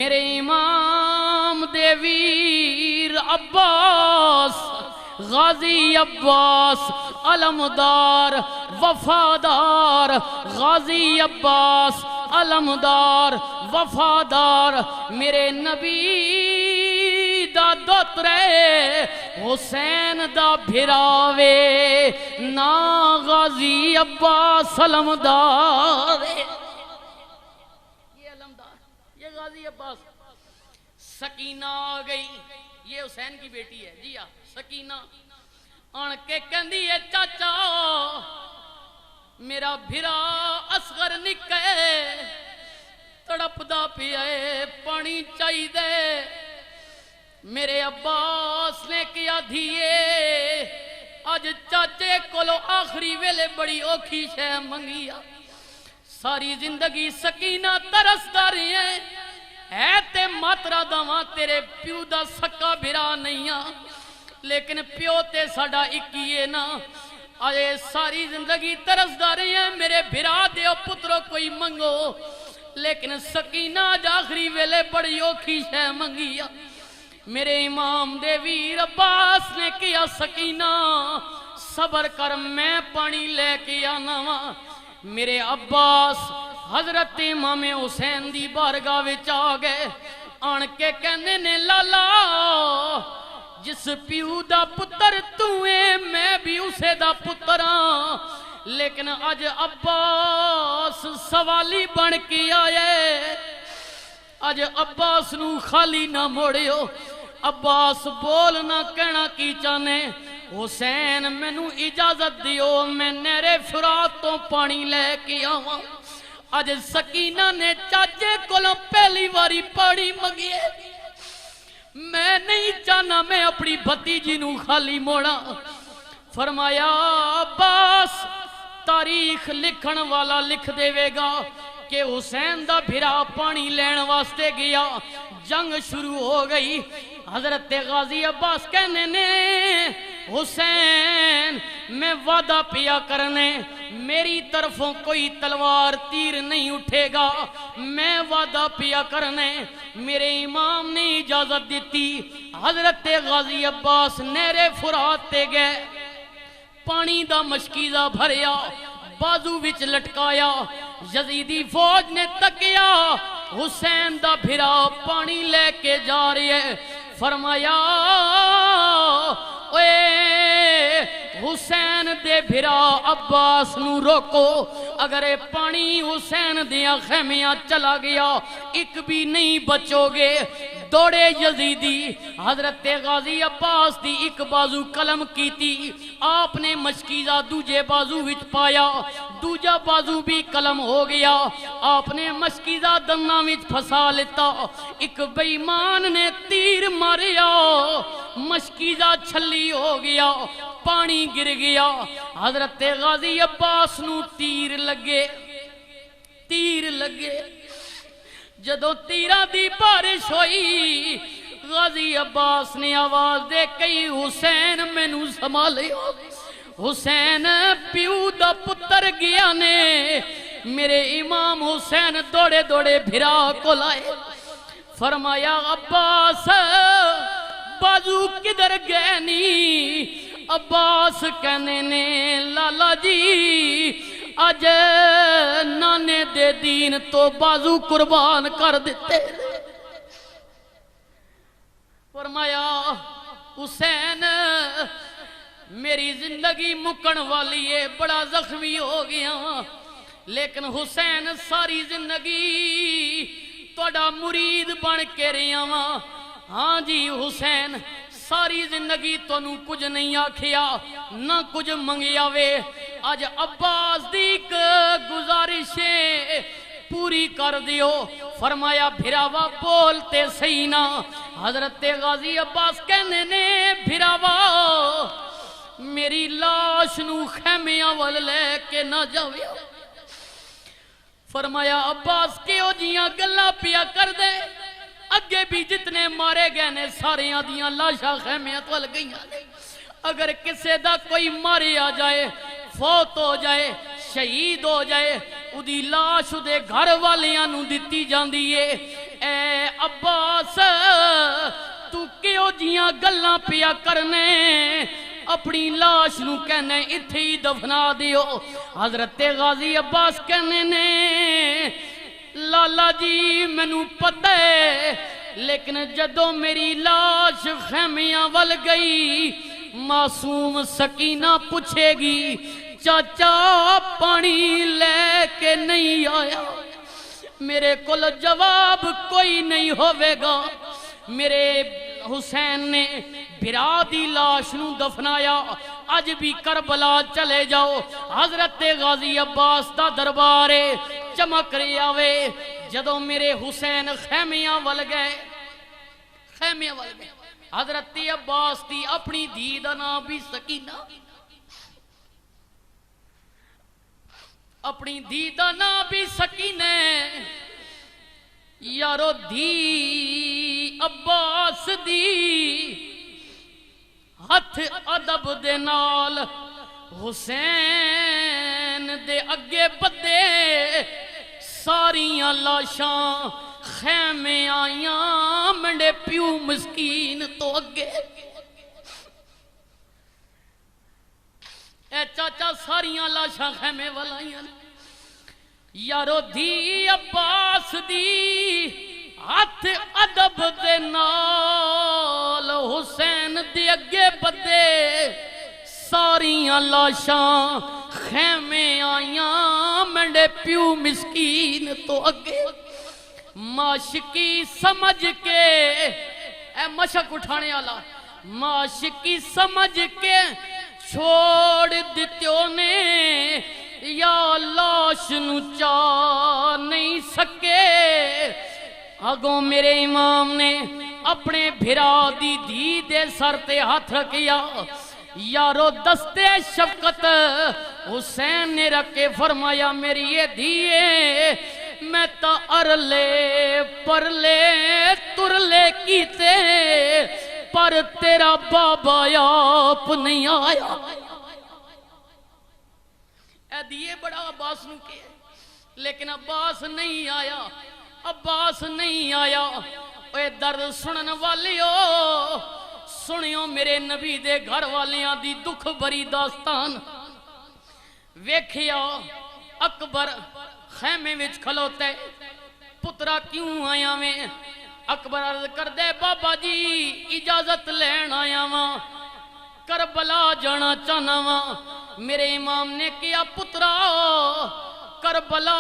میرے امام دے ویر عباس غازی عباس علمدار وفادار غازی عباس علمدار وفادار میرے نبی دا دوترے حسین دا بھراوے نا غازی عباس علمدار یہ غازی عباس سکینہ آ گئی، یہ حسین کی بیٹی ہے جی سکینہ آن کے کہندی ہے چاچا میرا بھرا اصغر نکے تڑپ دا پیئے پانی چاہی دے میرے عباس نے کیا دھیے آج چاچے کولو آخری ویلے بڑی اوکھی شے منگیا ساری زندگی سکینہ ترس داری ہے تے ماترا داواں تیرے پیو دا سکا بھرا نہیں لیکن پیو تے ساڑا اکیے نا آئے ساری زندگی ترس داری ہے میرے بھرا دیو پترو کوئی منگو لیکن سکینہ جاخری ویلے بڑی اوکھی شے منگیا میرے امام دے ویر عباس نے کیا سکینہ صبر کر میں پانی لے کے آنا وا میرے عباس حضرت امام حسین دی بارگاہ وچ آ گئے آن کے کہنے نے لالا جس پیو دا پتر توئے میں بھی اسے دا پتر ہاں لیکن آج عباس سوالی بن کے آئے آج عباس نو خالی نہ موڑیو عباس بولنا کہنا کی چانے حسین میں نو اجازت دیو میں نیرے فرات تو پانی لے کے آواں آج سکینہ نے چاچے کولوں پہلی واری پانی منگیے میں نہیں چاہنا میں اپنی بھتیجی نو خالی موڑا فرمایا عباس تاریخ لکھن والا لکھ دے وے گا کہ حسین دا بھرا پانی لین واسطے گیا جنگ شروع ہو گئی حضرت غازی عباس کہنے نے حسین میں وعدہ پیا کرنے میری طرفوں کوئی تلوار تیر نہیں اٹھے گا میں وعدہ پیا کرنے میرے امام نے اجازت دیتی حضرت غازی عباس نیرے فرات تے گئے پانی دا مشکیزہ بھریا بازو وچ لٹکایا یزیدی فوج نے تکیا حسین دا بھرا پانی لے کے جا رہی ہے فرمایا اے حسین دے بھرا عباس نو روکو اگر پانی حسین دیا خیمیاں چلا گیا ایک بھی نہیں بچو گے دوڑے یزیدی حضرت غازی عباس دی ایک بازو قلم کی تھی آپ نے مشکیزہ دوجے بازو وچ پایا دوجہ بازو بھی قلم ہو گیا آپ نے مشکیزہ دنہ وچ پھسا لیتا ایک بیمان نے تیر ماریا مشکیزہ چھلی ہو گیا پانی گر گیا حضرت غازی عباس نو تیر لگے جدو تیرہ دی بارش ہوئی غازی عباس نے آواز دے کئی حسین میں نو سنبھالے حسین پیو دا پتر گیا نے میرے امام حسین دوڑے دوڑے بھرا کو لائے فرمایا عباس بازو کدھر گئے نی عباس کہنے نے لالا جی آج نانے دے دین تو بازو قربان کر دیتے فرمایا حسین میری زندگی مکن والی ہے بڑا زخمی ہو گیا لیکن حسین ساری زندگی توڑا مرید بن کے رہا ہاں ہاں جی حسین ساری زندگی تو نو کچھ نہیں آکھیا نہ کچھ منگیا وے آج عباس دیکھ گزارشیں پوری کر دیو فرمایا بھراوا بولتے سینا حضرت غازی عباس کہنے نے بھراوا میری لاش نو خیمیاں وال لے کے نہ جاویا فرمایا عباس کیوں جیاں گلہ پیا کر دے اگے بھی جتنے مارے گئے نے سارے آدیاں لاشا خیمیت وال گئیاں اگر کسے دا کوئی مارے آ جائے فوت ہو جائے شہید ہو جائے ادھی لاش دے گھر والیاں نو دتی جاندی ہے اے عباس تو کیوں جیاں گلاں پیا کرنے اپنی لاش نو کہنے اتھے ہی دفنا دیو حضرت غازی عباس کہنے نے لالا جی مینوں پتہ ہے لیکن جدوں میری لاش خیمیاں ول گئی معصوم سکینہ پوچھے گی چاچا پانی لے کے نہیں آیا میرے کول جواب کوئی نہیں ہوئے گا میرے حسین نے بھرا دی لاش نو دفنایا اج بھی کربلا چلے جاؤ حضرت غازی عباس دا دربارے چمک رہے آوے جدوں میرے حسین خیمیاں ول گئے حضرت عباس دی اپنی دھی دا نام بھی سکینہ اپنی دھی دا نام بھی سکینہ یارو دھی عباس دی ہتھ ادب دے نال حسین دے اگے بدے ساریاں لاشاں خیمے آیاں منڈے پیو مسکین تو اگے اے چاچا ساریاں لاشاں خیمے والائیاں یارو دھی عباس دی ہاتھ ادب دے نال حسین دے اگے بدے ساریاں لاشاں خیمے آیاں منڈے پیو مسکین تو اگے معاشقی سمجھ کے اے مشک اٹھانے والا معاشقی سمجھ کے چھوڑ دیتیوں نے یا لاش نو چاہ نہیں سکے اگوں میرے امام نے اپنے بھرا دی دھی دے سر تے ہاتھ رکھیا یارو دستے شفقت حسین نے رکھے فرمایا میری یہ دھیے میں تا ارلے پرلے ترلے کیتے پر تیرا بابا آپ نہیں آیا اے دیئے بڑا عباس نو کے لیکن عباس نہیں آیا عباس نہیں آیا اے درد سنن والیو سنیو میرے نبی دے گھر والیاں دی دکھ بری داستان ویکھیا اکبر خیمے وچ کھلوتے پترا کیوں آیا میں اکبر عرض کر دے بابا جی اجازت لین آیا ماں کربلا جانا چاہنا ماں میرے امام نے کیا پترا کربلا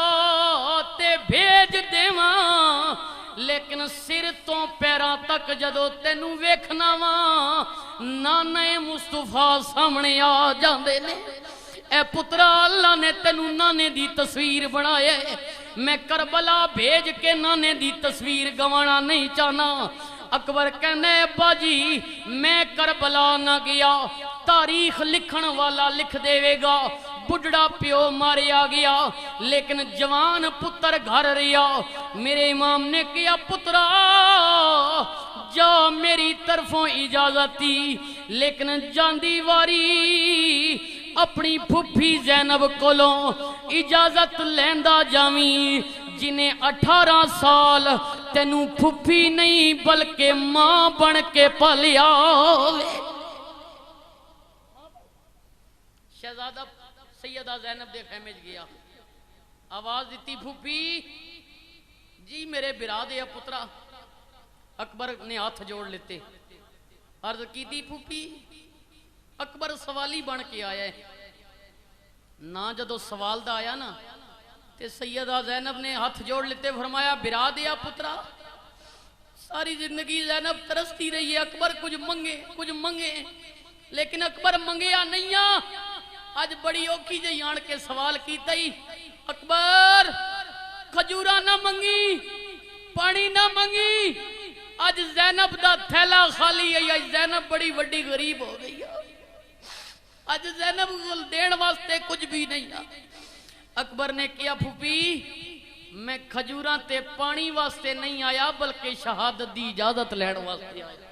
تے بھیج دے ماں لیکن سر تو پیرا تک جدو تینوں ویکھنا ماں نانے مصطفیٰ سامنے آ جاندے نے اے پترا اللہ نے تینوں نانے دی تصویر بنائے میں کربلا بھیج کے نانے دی تصویر گوانا نہیں چاہنا اکبر کہنے باجی میں کربلا نہ گیا تاریخ لکھن والا لکھ دے گا بڑھڑا پیو ماریا گیا لیکن جوان پتر گھر رہیا میرے امام نے کیا پترا جا میری طرفوں اجازت تھی لیکن جاندی واری اپنی پھپھی زینب کولوں اجازت لیندہ جامی جنہیں 18 سال تینوں پھپھی نہیں بلکہ ماں بن کے پالیا شہزادہ سیدہ زینب دے خیمے گیا آواز دیتی پھپھی جی میرے برا دے پترا اکبر نے ہاتھ جوڑ لیتے عرض کی تھی پھپھی اکبر سوالی بن کے آیا ہے نا جدو سوال دا آیا نا تے سیدہ زینب نے ہاتھ جوڑ لیتے فرمایا برا دیا پترا ساری زندگی زینب ترستی رہی ہے اکبر کچھ منگے لیکن اکبر منگیا نہیں آج بڑی اوکھی جی آن کے سوال کیتا ہی اکبر کھجورا نہ منگی پانی نہ منگی آج زینب دا تھیلا خالی ہے آج زینب بڑی وڈی غریب ہو گئی ہے آج زینب گل دین واسطے کچھ بھی نہیں ہے اکبر نے کیا پھوپی میں کھجوراں تے پانی واسطے نہیں آیا بلکہ شہادت دی اجازت لین واسطے آیا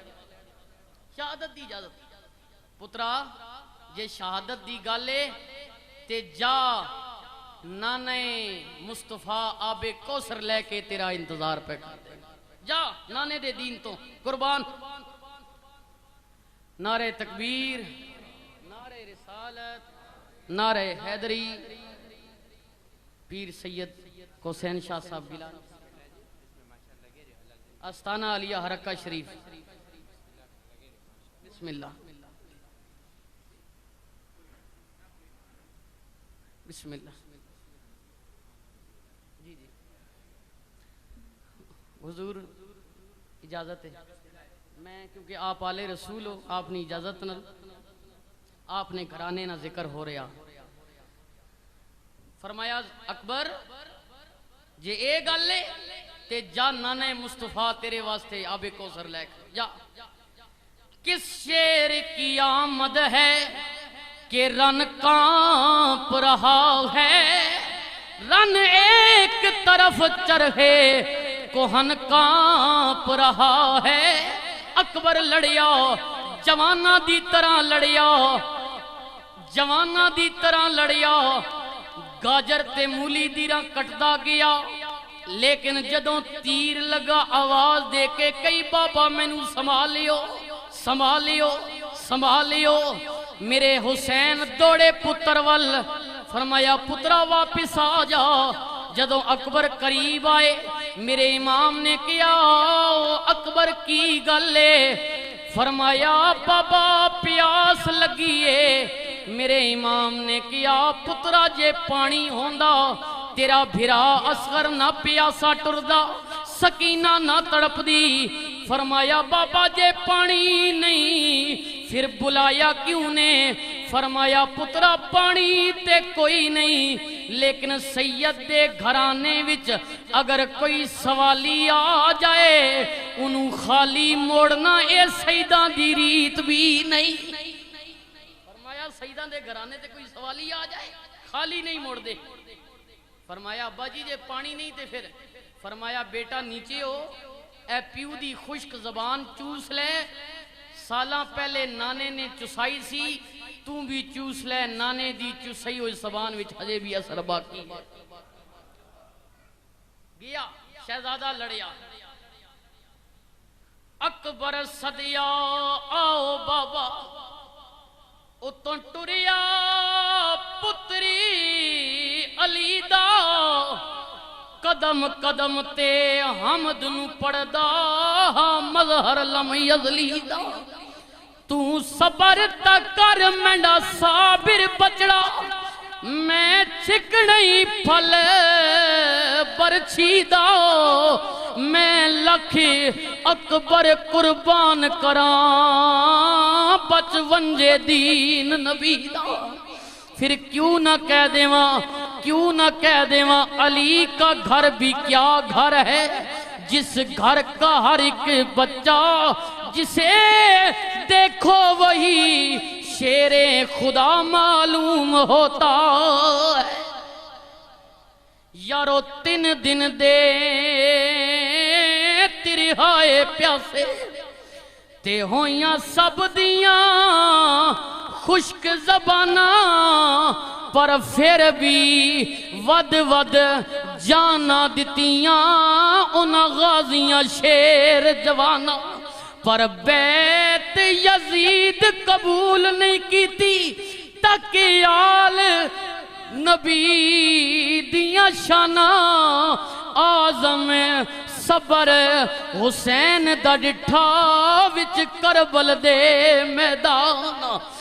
شہادت دی اجازت پترا جے شہادت دی گالے تے جا نانے مصطفیٰ آب کوثر لے کے تیرا انتظار پہ کر دے جا نانے دے دین تو قربان نعرہ تکبیر نعرہ رسالت نعرہ حیدری پیر سید حسین شاہ صاحب گیلانی آستانہ علیہ حرکہ شریف بسم اللہ بسم اللہ جی جی حضور اجازت ہے میں کیونکہ آپ آلے رسول ہو آپ نے اجازت نہ آپ نے گھرانے نہ ذکر ہو رہا فرمایا اکبر جے اے گل لے تے جا نانے مصطفیٰ تیرے واسطے آب کوثر لے کر جا کس شیر کی آمد ہے کہ رن کانپ رہا ہے رن ایک طرف چرہے کوہن کانپ رہا ہے اکبر لڑیا جوانہ دی طرح لڑیا جوانہ دی طرح لڑیا گاجر تے مولی دیرہ کٹدا گیا لیکن جدوں تیر لگا آواز دے کے کئی بابا میں نو سنبھالیو سنبھالیو سنبھالیو میرے حسین دوڑے پتر ول فرمایا پترا واپس آ جا جدوں اکبر قریب آئے میرے امام نے کیا اکبر کی گلے فرمایا بابا پیاس لگیے میرے امام نے کیا پترا جے پانی ہوندا تیرا بھرا اصغر نہ پیاسا ٹردا سکینہ نہ تڑپ دی فرمایا بابا جے پانی نہیں پھر بلایا کیوں نے فرمایا پترا پانی تے کوئی نہیں لیکن سید دے گھرانے وچ اگر کوئی سوالی آ جائے انہوں خالی موڑنا اے سیدان دی ریت بھی نہیں فرمایا سیدان دے گھرانے تے کوئی سوالی آ جائے خالی نہیں موڑ دے فرمایا ابا جی جے پانی نہیں تے پھر فرمایا بیٹا نیچے ہو اے پیو دی خشک زبان چوس لے سالاں پہلے نانے نے چسائی سی توں بھی چوس لے نانے دی چسائی ہوئی زبان وچ ہجے بھی اثر باقی گیا شہزادہ لڑیا اکبر صدیا آؤ بابا اتوں ٹریا پتری علی دا قدم قدم تے حمد نو پڑدا مظہر لم یزلی دا تو صبر تک کر منڈا صابر بچڑا میں چکڑی پھل برچھی دا میں لکھی اکبر قربان کران بچ ونجے دین نبی دا پھر کیوں نہ کہہ دیواں علی کا گھر بھی کیا گھر ہے جس گھر کا ہر ایک بچہ جسے دیکھو وہی شیر خدا معلوم ہوتا ہے یارو 3 دن دے ترہائے پیاسے تے ہویاں سب دیاں خشک زبانہ پر پھر بھی ود ود جانا دتیاں انہاں غازیاں شیر جوانہ پر بیت یزید قبول نہیں کیتی تاکہ آل نبی دیاں شانہ آزم صبر حسین دا ڈٹھا وچ کربل دے میدان